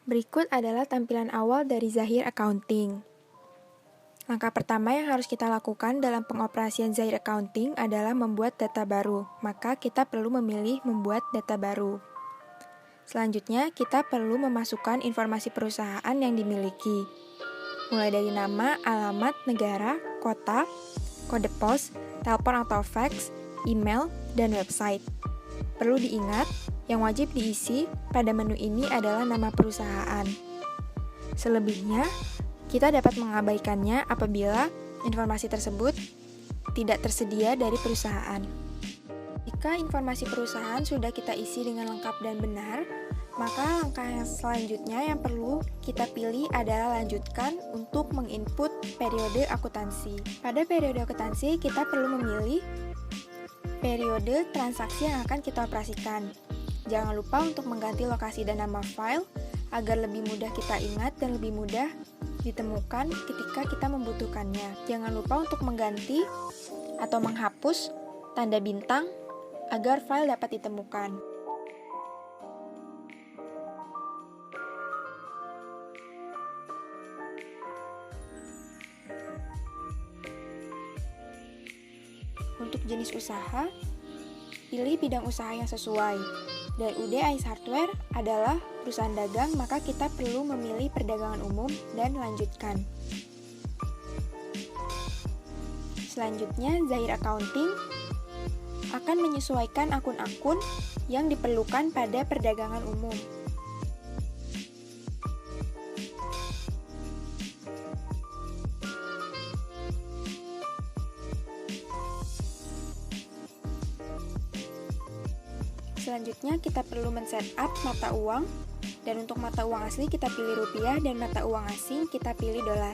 Berikut adalah tampilan awal dari Zahir Accounting. Langkah pertama yang harus kita lakukan dalam pengoperasian Zahir Accounting adalah membuat data baru. Maka kita perlu memilih membuat data baru. Selanjutnya, kita perlu memasukkan informasi perusahaan yang dimiliki. Mulai dari nama, alamat, negara, kota, kode pos, telepon atau fax, email, dan website. Perlu diingat, yang wajib diisi pada menu ini adalah nama perusahaan. Selebihnya, kita dapat mengabaikannya apabila informasi tersebut tidak tersedia dari perusahaan. Jika informasi perusahaan sudah kita isi dengan lengkap dan benar, maka langkah yang selanjutnya yang perlu kita pilih adalah lanjutkan untuk menginput periode akuntansi. Pada periode akuntansi, kita perlu memilih periode transaksi yang akan kita operasikan. Jangan lupa untuk mengganti lokasi dan nama file agar lebih mudah kita ingat dan lebih mudah ditemukan ketika kita membutuhkannya. Jangan lupa untuk mengganti atau menghapus tanda bintang agar file dapat ditemukan. Untuk jenis usaha, pilih bidang usaha yang sesuai. Dan UD Ais Hardware adalah perusahaan dagang, maka kita perlu memilih perdagangan umum dan lanjutkan. Selanjutnya, Zahir Accounting akan menyesuaikan akun-akun yang diperlukan pada perdagangan umum. Selanjutnya, kita perlu men-setup mata uang, dan untuk mata uang asli kita pilih rupiah, dan mata uang asing kita pilih dolar.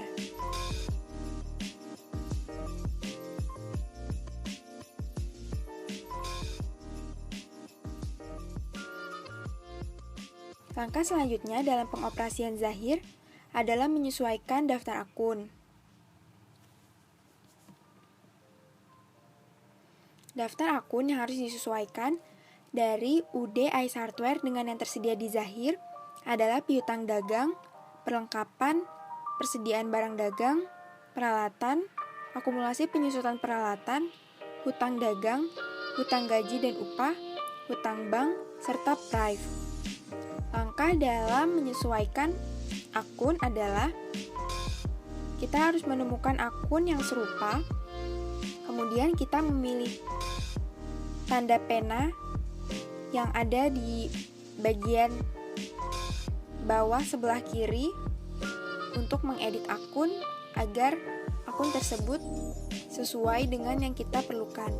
Langkah selanjutnya dalam pengoperasian Zahir adalah menyesuaikan daftar akun. Daftar akun yang harus disesuaikan dari UD Ais Hardware dengan yang tersedia di Zahir adalah piutang dagang, perlengkapan, persediaan barang dagang, peralatan, akumulasi penyusutan peralatan, hutang dagang, hutang gaji dan upah, hutang bank, serta prive. Langkah dalam menyesuaikan akun adalah kita harus menemukan akun yang serupa, kemudian kita memilih tanda pena yang ada di bagian bawah sebelah kiri untuk mengedit akun agar akun tersebut sesuai dengan yang kita perlukan.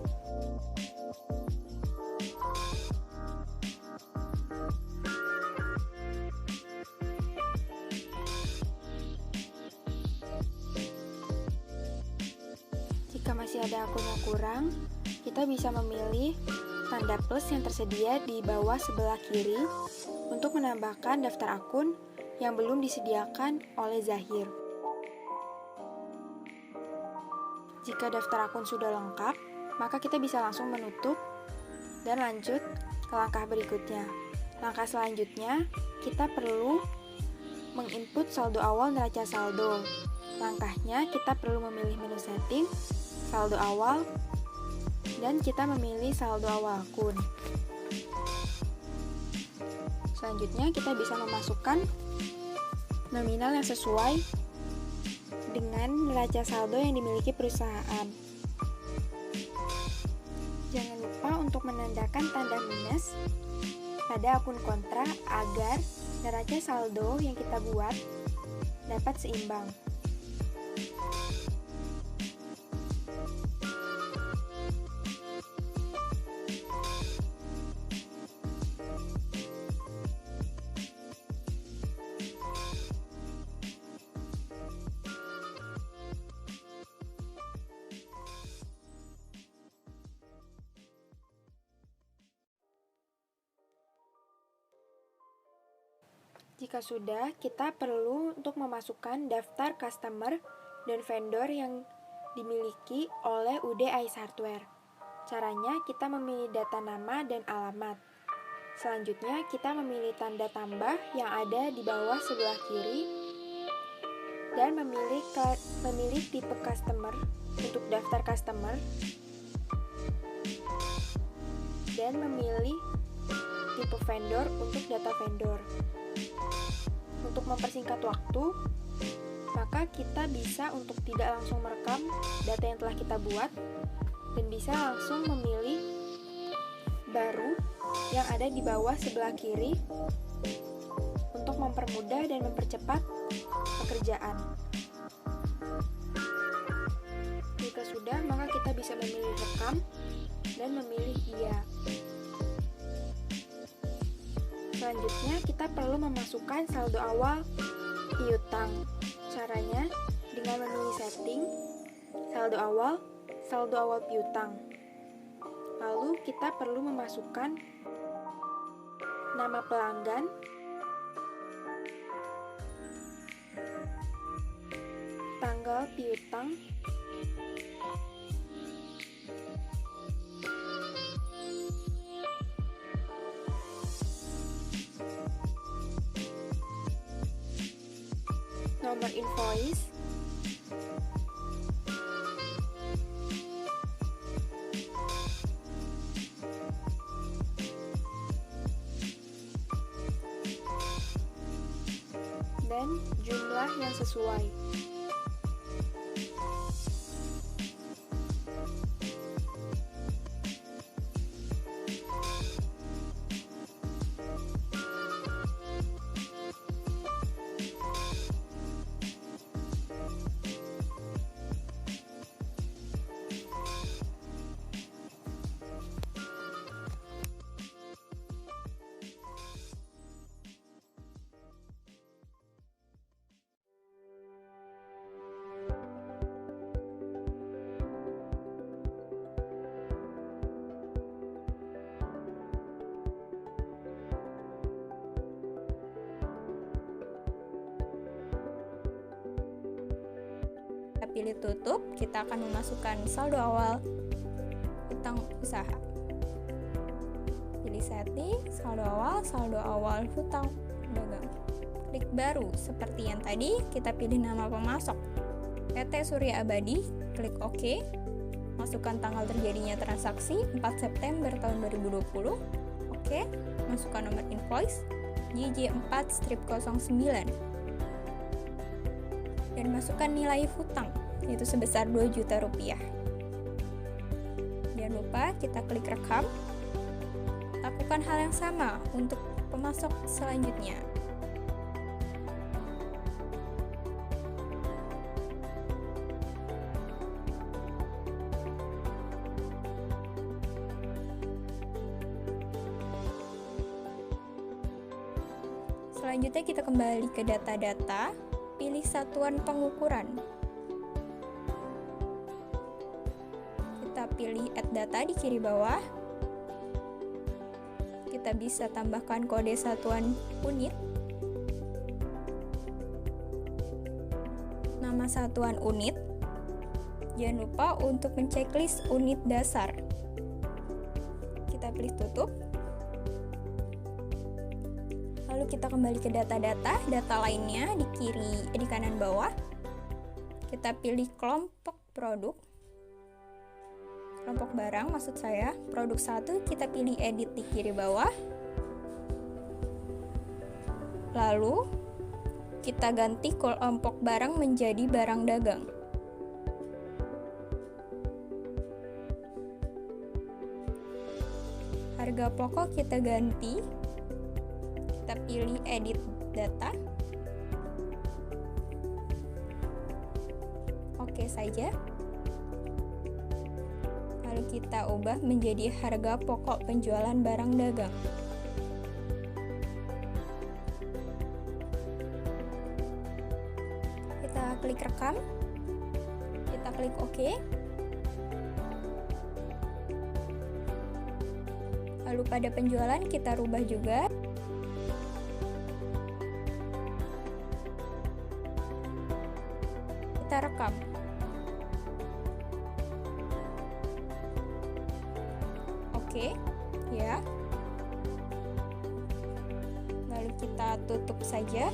Jika masih ada akun yang kurang, kita bisa memilih tanda plus yang tersedia di bawah sebelah kiri untuk menambahkan daftar akun yang belum disediakan oleh Zahir. Jika daftar akun sudah lengkap, maka kita bisa langsung menutup dan lanjut ke langkah berikutnya. Langkah selanjutnya, kita perlu menginput saldo awal neraca saldo. Langkahnya, kita perlu memilih menu setting, saldo awal, dan kita memilih saldo awal akun. Selanjutnya, kita bisa memasukkan nominal yang sesuai dengan neraca saldo yang dimiliki perusahaan. Jangan lupa untuk menandakan tanda minus pada akun kontra agar neraca saldo yang kita buat dapat seimbang. Jika sudah, kita perlu untuk memasukkan daftar customer dan vendor yang dimiliki oleh UD Ais Hardware. Caranya, kita memilih data nama dan alamat. Selanjutnya, kita memilih tanda tambah yang ada di bawah sebelah kiri dan memilih tipe customer untuk daftar customer dan memilih tipe vendor untuk data vendor. Untuk mempersingkat waktu, maka kita bisa untuk tidak langsung merekam data yang telah kita buat dan bisa langsung memilih baru yang ada di bawah sebelah kiri untuk mempermudah dan mempercepat pekerjaan. Jika sudah, maka kita bisa memilih rekam dan memilih iya. Selanjutnya, kita perlu memasukkan saldo awal piutang. Caranya dengan memilih setting, saldo awal piutang. Lalu kita perlu memasukkan nama pelanggan, tanggal piutang, nomor invoice, dan jumlah yang sesuai. Pilih tutup, kita akan memasukkan saldo awal hutang usaha. Pilih setting, saldo awal hutang dagang. Klik baru, seperti yang tadi, kita pilih nama pemasok PT Surya Abadi, klik OK. Masukkan tanggal terjadinya transaksi 4 September tahun 2020. OK, masukkan nomor invoice JJ4-09 dan masukkan nilai hutang, yaitu sebesar 2 juta rupiah. Jangan lupa kita klik rekam. Lakukan hal yang sama untuk pemasok selanjutnya. Selanjutnya kita kembali ke data-data. Pilih satuan pengukuran. Kita pilih add data di kiri bawah. Kita bisa tambahkan kode satuan unit, nama satuan unit. Jangan lupa untuk menceklis unit dasar. Kita pilih tutup. Lalu kita kembali ke data-data lainnya di kanan bawah. Kita pilih kelompok produk, kelompok barang maksud saya, produk 1, kita pilih edit di kiri bawah. Lalu kita ganti kelompok barang menjadi barang dagang. Harga pokok kita ganti. Kita pilih edit data. Oke saja. Lalu kita ubah menjadi harga pokok penjualan barang dagang. Kita klik rekam. Kita klik OK. Lalu pada penjualan kita rubah juga. Kita rekam. Oke, ya. kita tutup saja.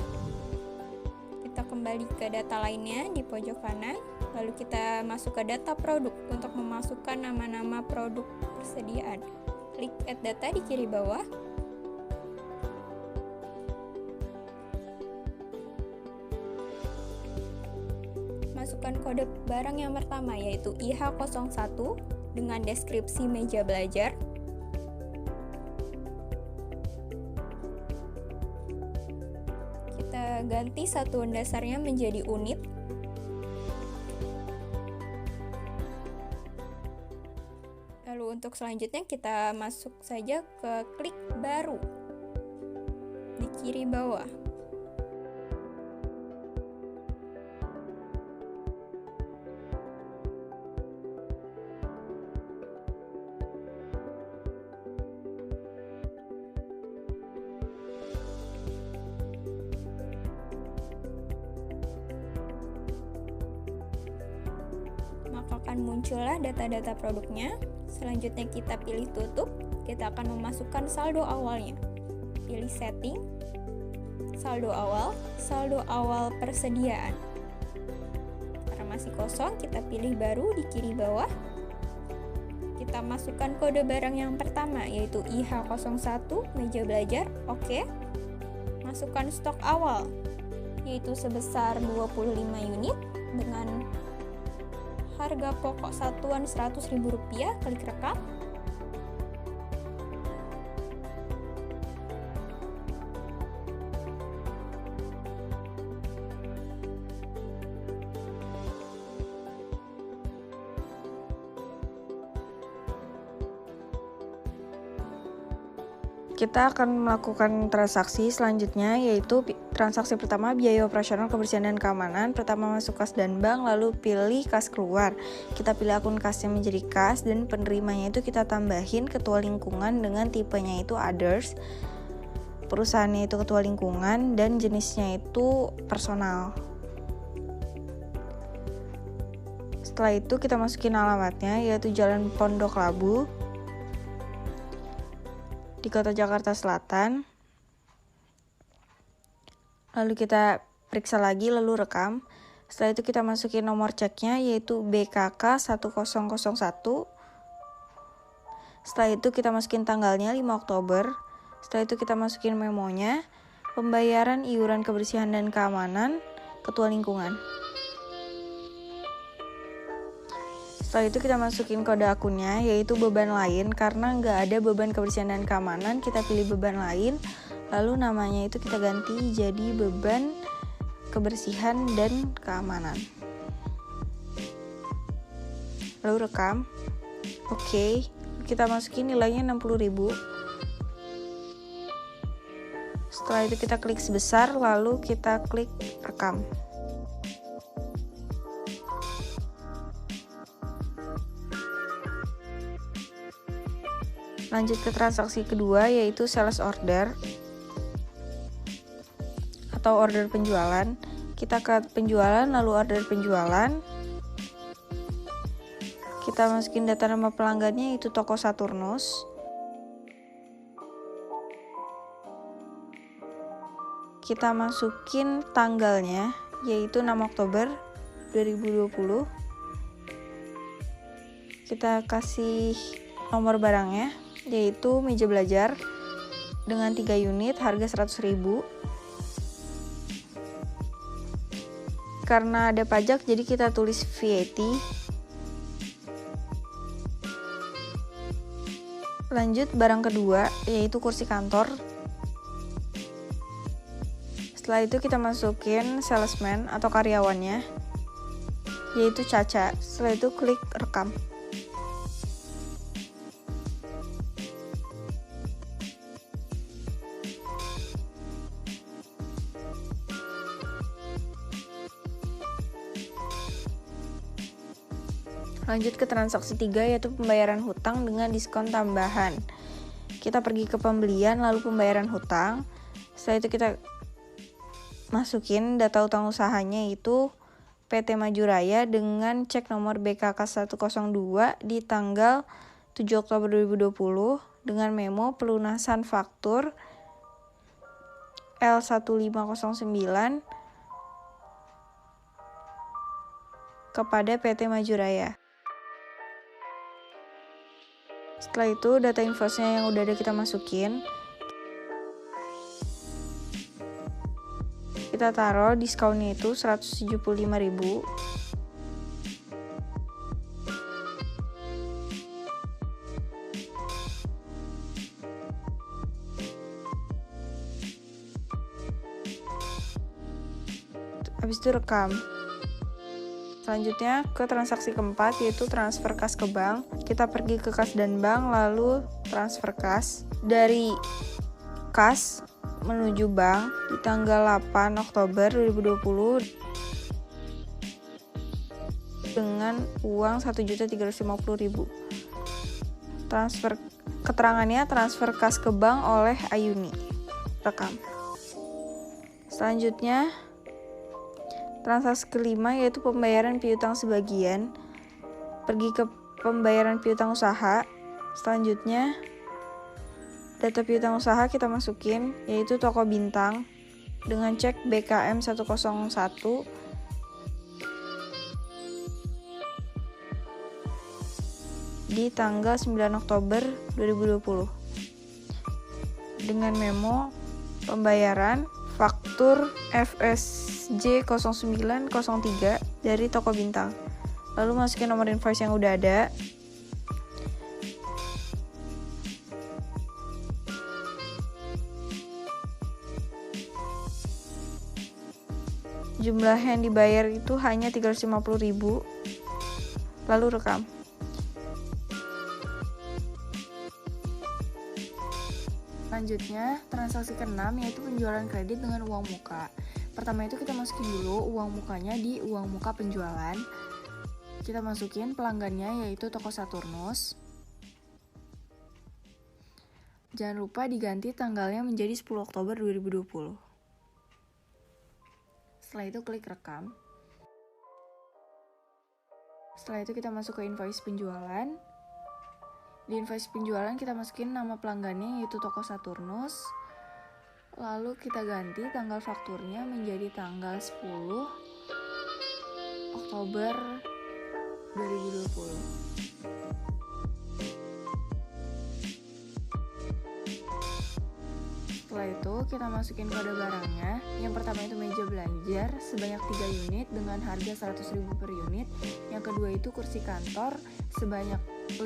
Kita kembali ke data lainnya di pojok kanan, lalu kita masuk ke data produk untuk memasukkan nama-nama produk persediaan. Klik add data di kiri bawah. Masukkan kode barang yang pertama, yaitu IH01 dengan deskripsi meja belajar. Kita ganti satuan dasarnya menjadi unit. Lalu untuk selanjutnya kita masuk saja ke klik baru di kiri bawah. Maka akan muncullah data-data produknya. Selanjutnya kita pilih tutup. Kita akan memasukkan saldo awalnya. Pilih setting, saldo awal persediaan. Karena masih kosong, kita pilih baru di kiri bawah. Kita masukkan kode barang yang pertama, yaitu IH01 meja belajar. Oke. Masukkan stok awal, yaitu sebesar 25 unit dengan harga pokok satuan Rp100.000, klik rekam. Kita akan melakukan transaksi selanjutnya, yaitu transaksi pertama biaya operasional kebersihan dan keamanan. Pertama masuk kas dan bank, lalu pilih kas keluar. Kita pilih akun kasnya menjadi kas, dan penerimanya itu kita tambahin ketua lingkungan dengan tipenya itu others, perusahaannya itu ketua lingkungan, dan jenisnya itu personal. Setelah itu kita masukin alamatnya, yaitu Jalan Pondok Labu di Kota Jakarta Selatan. Lalu kita periksa lagi, lalu rekam. Setelah itu kita masukin nomor ceknya, yaitu BKK1001. Setelah itu kita masukin tanggalnya 5 Oktober. Setelah itu kita masukin memonya, pembayaran iuran kebersihan dan keamanan, ketua lingkungan. Setelah itu kita masukin kode akunnya, yaitu beban lain. Karena nggak ada beban kebersihan dan keamanan, kita pilih beban lain. Lalu namanya itu kita ganti jadi beban kebersihan dan keamanan. Lalu rekam. Oke, kita masukin nilainya 60.000. Setelah itu kita klik sebesar, lalu kita klik rekam. Lanjut ke transaksi kedua, yaitu sales order atau order penjualan. Kita ke penjualan, lalu order penjualan. Kita masukin data nama pelanggannya, yaitu Toko Saturnus. Kita masukin tanggalnya, yaitu 6 Oktober 2020. Kita kasih nomor barangnya, yaitu meja belajar dengan 3 unit, harga 100.000. Karena ada pajak, jadi kita tulis VAT. Lanjut barang kedua, yaitu kursi kantor. Setelah itu kita masukin salesman atau karyawannya, yaitu Caca. Setelah itu klik rekam. Lanjut ke transaksi 3, yaitu pembayaran hutang dengan diskon tambahan. Kita pergi ke pembelian, lalu pembayaran hutang. Setelah itu kita masukin data utang usahanya, yaitu PT Majuraya dengan cek nomor BKK 102 di tanggal 7 Oktober 2020 dengan memo pelunasan faktur L1509 kepada PT Majuraya. Setelah itu data invoice-nya yang udah ada kita masukin. Kita taruh diskonnya itu 175.000. Habis itu rekam. Selanjutnya ke transaksi keempat, yaitu transfer kas ke bank. Kita pergi ke kas dan bank, lalu transfer kas. Dari kas menuju bank di tanggal 8 Oktober 2020 dengan uang 1.350.000. Transfer keterangannya transfer kas ke bank oleh Ayuni. Rekam. Selanjutnya transaksi kelima, yaitu pembayaran piutang sebagian. Pergi ke pembayaran piutang usaha. Selanjutnya data piutang usaha kita masukin, yaitu toko bintang dengan cek BKM 101 di tanggal 9 Oktober 2020 dengan memo pembayaran faktur FSJ 0903 dari toko bintang. Lalu masukin nomor invoice yang udah ada. Jumlah yang dibayar itu hanya 350.000. Lalu rekam. Selanjutnya, transaksi ke-6, yaitu penjualan kredit dengan uang muka. Pertama itu kita masukin dulu uang mukanya di uang muka penjualan. Kita masukin pelanggannya, yaitu toko Saturnus. Jangan lupa diganti tanggalnya menjadi 10 Oktober 2020. Setelah itu klik rekam. Setelah itu kita masuk ke invoice penjualan. Di invoice penjualan kita masukin nama pelanggannya, yaitu toko Saturnus. Lalu kita ganti tanggal fakturnya menjadi tanggal 10 Oktober 2020. Setelah itu kita masukin kode barangnya. Yang pertama itu meja belajar sebanyak 3 unit dengan harga 100.000 per unit. Yang kedua itu kursi kantor sebanyak 5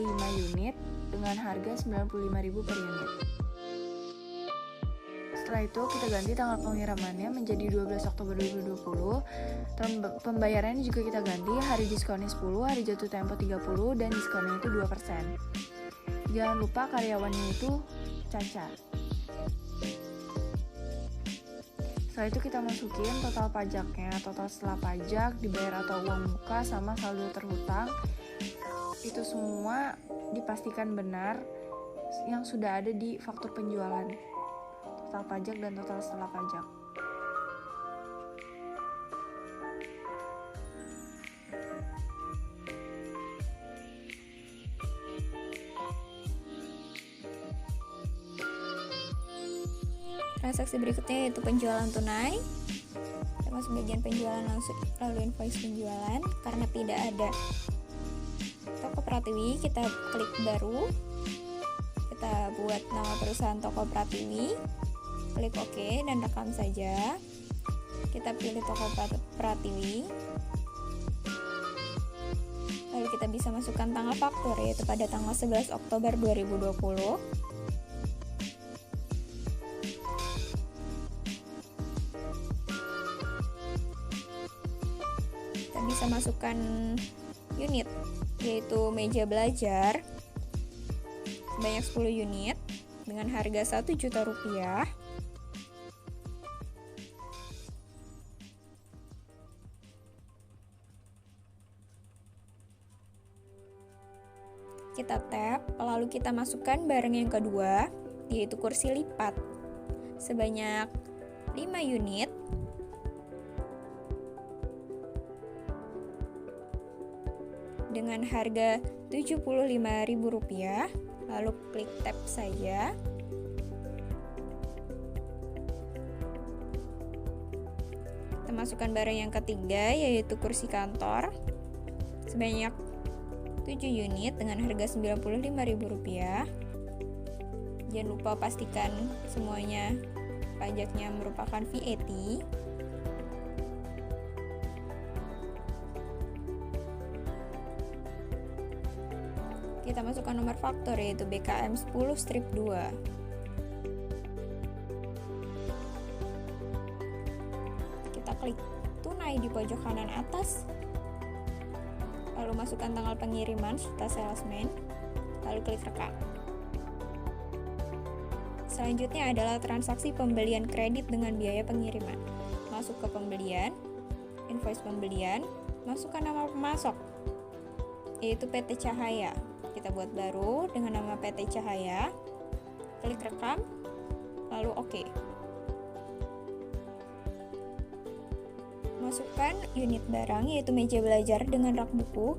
unit dengan harga 95.000 per unit. Setelah itu kita ganti tanggal pengirimannya menjadi 12 Oktober 2020. Tahun pembayarannya juga kita ganti, hari diskonnya 10, hari jatuh tempo 30, dan diskonnya itu 2%. Jangan lupa karyawannya itu Caca. Setelah itu kita masukin total pajaknya, total setelah pajak, dibayar atau uang muka, sama saldo terhutang. Itu semua dipastikan benar yang sudah ada di faktur penjualan, total pajak dan total setelah pajak. Transaksi berikutnya yaitu penjualan tunai. Kita masuk bagian penjualan langsung, lalu invoice penjualan. Karena tidak ada Toko Pratiwi, kita klik baru. Kita buat nama perusahaan Toko Pratiwi. Klik OK dan rekam saja. Kita pilih Toko Pratiwi. Lalu kita bisa masukkan tanggal faktur, yaitu pada tanggal 11 Oktober 2020. Bisa masukkan unit, yaitu meja belajar banyak 10 unit dengan harga 1 juta rupiah. Kita tap, lalu kita masukkan barang yang kedua, yaitu kursi lipat sebanyak 5 unit dengan harga Rp75.000, lalu klik tap saja. masukkan barang yang ketiga, yaitu kursi kantor sebanyak 7 unit dengan harga Rp95.000. Jangan lupa pastikan semuanya pajaknya merupakan VAT. Kita masukkan nomor faktur, yaitu BKM 10-2. Kita klik tunai di pojok kanan atas, lalu masukkan tanggal pengiriman serta salesman, lalu klik rekam. Selanjutnya adalah transaksi pembelian kredit dengan biaya pengiriman. Masuk ke pembelian, invoice pembelian, masukkan nama pemasok, yaitu PT Cahaya. Kita buat baru dengan nama PT Cahaya, klik rekam, lalu OK. Masukkan unit barang, yaitu meja belajar dengan rak buku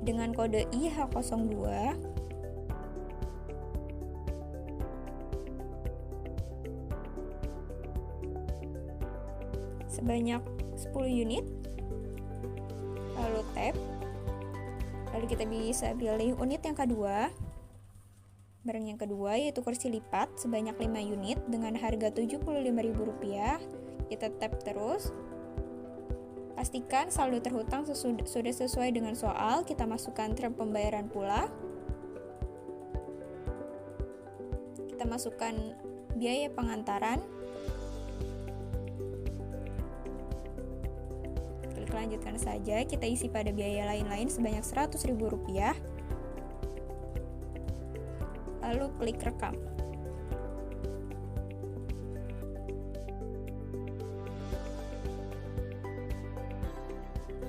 dengan kode IH02 sebanyak 10 unit, lalu tab, lalu kita bisa pilih unit yang kedua. Barang yang kedua yaitu kursi lipat sebanyak 5 unit dengan harga Rp75.000. Kita tab terus, pastikan saldo terhutang sudah sesuai dengan soal. Kita masukkan term pembayaran pula, kita masukkan biaya pengantaran, lanjutkan saja. Kita isi pada biaya lain-lain sebanyak Rp100.000, lalu klik rekam.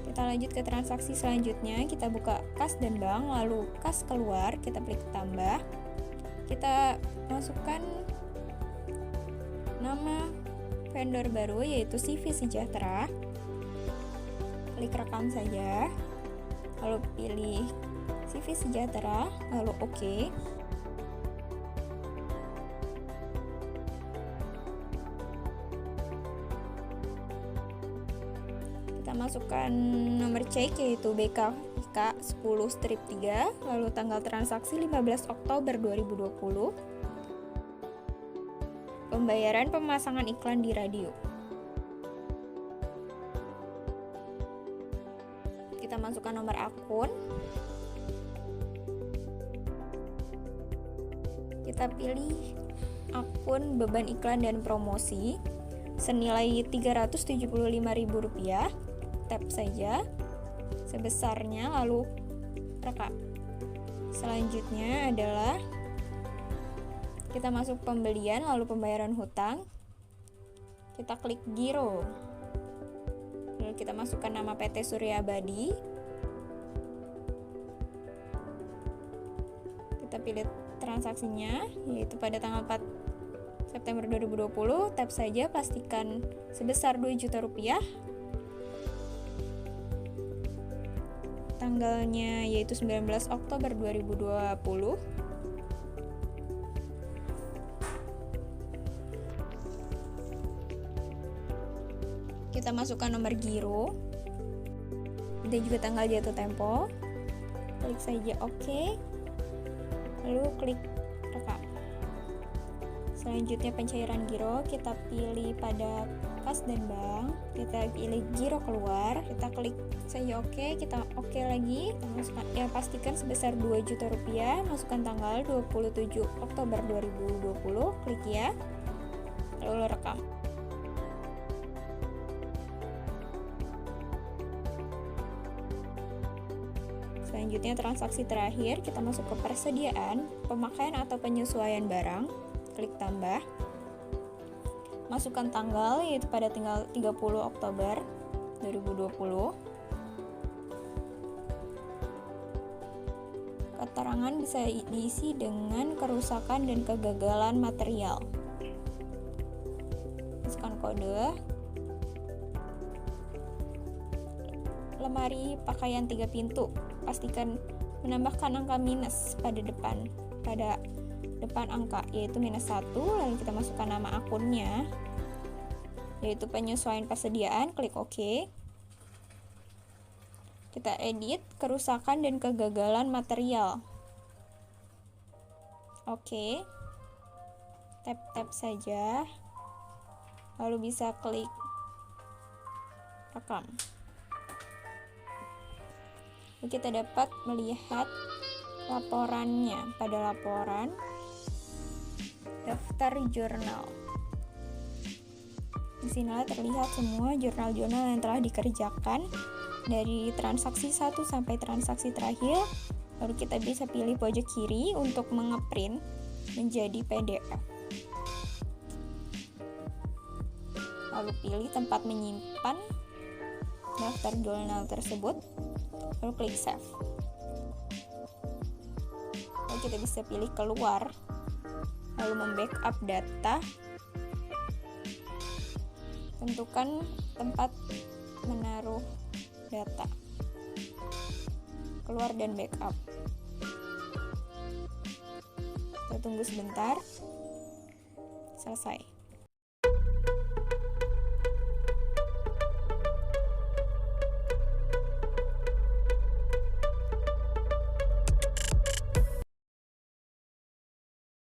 Kita lanjut ke transaksi selanjutnya. Kita buka kas dan bank, lalu kas keluar, kita klik tambah, kita masukkan nama vendor baru yaitu CV Sejahtera, klik rekam saja, lalu pilih CV Sejahtera, lalu OK. Kita masukkan nomor cek yaitu BKK 10-3, lalu tanggal transaksi 15 Oktober 2020. Pembayaran pemasangan iklan di radio. Kita masukkan nomor akun, kita pilih akun beban iklan dan promosi senilai Rp375.000, tap saja sebesarnya, lalu rekam. Selanjutnya adalah kita masuk pembelian, lalu pembayaran hutang, kita klik giro. Lalu kita masukkan nama PT Surya Abadi, kita pilih transaksinya yaitu pada tanggal 4 September 2020, tap saja, pastikan sebesar Rp2 juta. Tanggalnya yaitu 19 Oktober 2020. Kita masukkan nomor giro dan juga tanggal jatuh tempo, klik saja OK, lalu klik rekam. Selanjutnya pencairan giro, kita pilih pada kas dan bank, kita pilih giro keluar, kita klik saja OK, kita OK lagi, masukkan, ya pastikan sebesar Rp2 juta, masukkan tanggal 27 Oktober 2020, klik ya, lalu rekam. Selanjutnya transaksi terakhir, kita masuk ke persediaan, pemakaian atau penyesuaian barang, klik tambah, masukkan tanggal yaitu pada tanggal 30 Oktober 2020. Keterangan bisa diisi dengan kerusakan dan kegagalan material. Masukkan kode. Lemari pakaian 3 pintu, pastikan menambahkan angka minus pada depan angka yaitu -1, lalu kita masukkan nama akunnya yaitu penyesuaian persediaan, klik OK. Kita edit kerusakan dan kegagalan material. Oke. Tap-tap saja. Lalu bisa klik rekam. Lalu kita dapat melihat laporannya. Pada laporan daftar jurnal. Di sinilah terlihat semua jurnal-jurnal yang telah dikerjakan dari transaksi 1 sampai transaksi terakhir. Lalu kita bisa pilih pojok kiri untuk mengeprint menjadi PDF. Lalu pilih tempat menyimpan daftar jurnal tersebut. Lalu klik save. Lalu kita bisa pilih keluar. Lalu membackup data. Tentukan tempat menaruh data, keluar dan backup. Kita tunggu sebentar. Selesai.